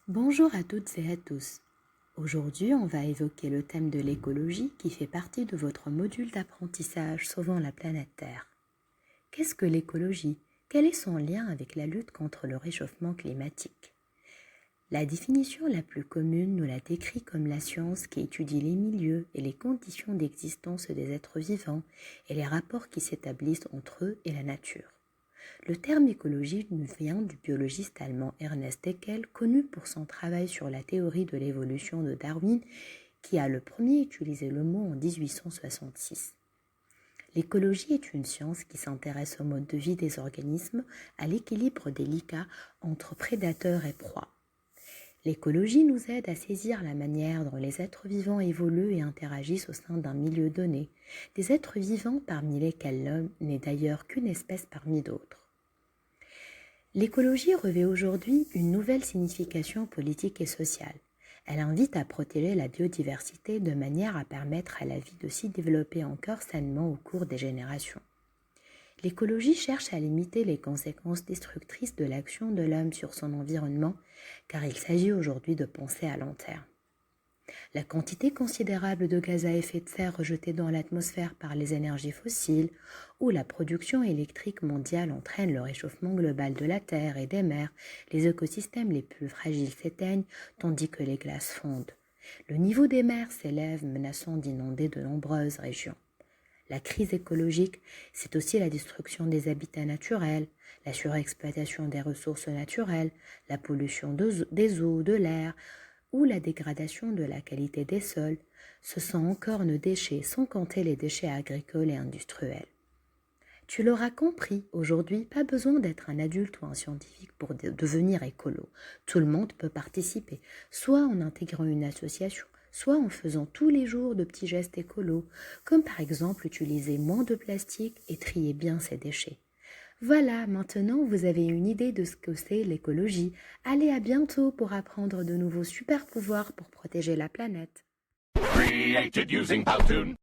Bonjour à toutes et à tous. Aujourd'hui, on va évoquer le thème de l'écologie qui fait partie de votre module d'apprentissage Sauvant la planète Terre. Qu'est-ce que l'écologie? Quel est son lien avec la lutte contre le réchauffement climatique? La définition la plus commune nous la décrit comme la science qui étudie les milieux et les conditions d'existence des êtres vivants et les rapports qui s'établissent entre eux et la nature. Le terme écologie nous vient du biologiste allemand Ernest Haeckel, connu pour son travail sur la théorie de l'évolution de Darwin, qui a le premier utilisé le mot en 1866. L'écologie est une science qui s'intéresse au mode de vie des organismes, à l'équilibre délicat entre prédateurs et proies. L'écologie nous aide à saisir la manière dont les êtres vivants évoluent et interagissent au sein d'un milieu donné, des êtres vivants parmi lesquels l'homme n'est d'ailleurs qu'une espèce parmi d'autres. L'écologie revêt aujourd'hui une nouvelle signification politique et sociale. Elle invite à protéger la biodiversité de manière à permettre à la vie de s'y développer encore sainement au cours des générations. L'écologie cherche à limiter les conséquences destructrices de l'action de l'homme sur son environnement, car il s'agit aujourd'hui de penser à long terme. La quantité considérable de gaz à effet de serre rejetés dans l'atmosphère par les énergies fossiles ou la production électrique mondiale entraînent le réchauffement global de la Terre et des mers. Les écosystèmes les plus fragiles s'éteignent tandis que les glaces fondent. Le niveau des mers s'élève, menaçant d'inonder de nombreuses régions. La crise écologique, c'est aussi la destruction des habitats naturels, la surexploitation des ressources naturelles, la pollution des eaux, de l'air, ou la dégradation de la qualité des sols. Ce sont encore nos déchets, sans compter les déchets agricoles et industriels. Tu l'auras compris, aujourd'hui, pas besoin d'être un adulte ou un scientifique pour devenir écolo. Tout le monde peut participer, soit en intégrant une association, soit en faisant tous les jours de petits gestes écolos, comme par exemple utiliser moins de plastique et trier bien ses déchets. Voilà, maintenant vous avez une idée de ce que c'est l'écologie. Allez, à bientôt pour apprendre de nouveaux super pouvoirs pour protéger la planète. Created using Powtoon.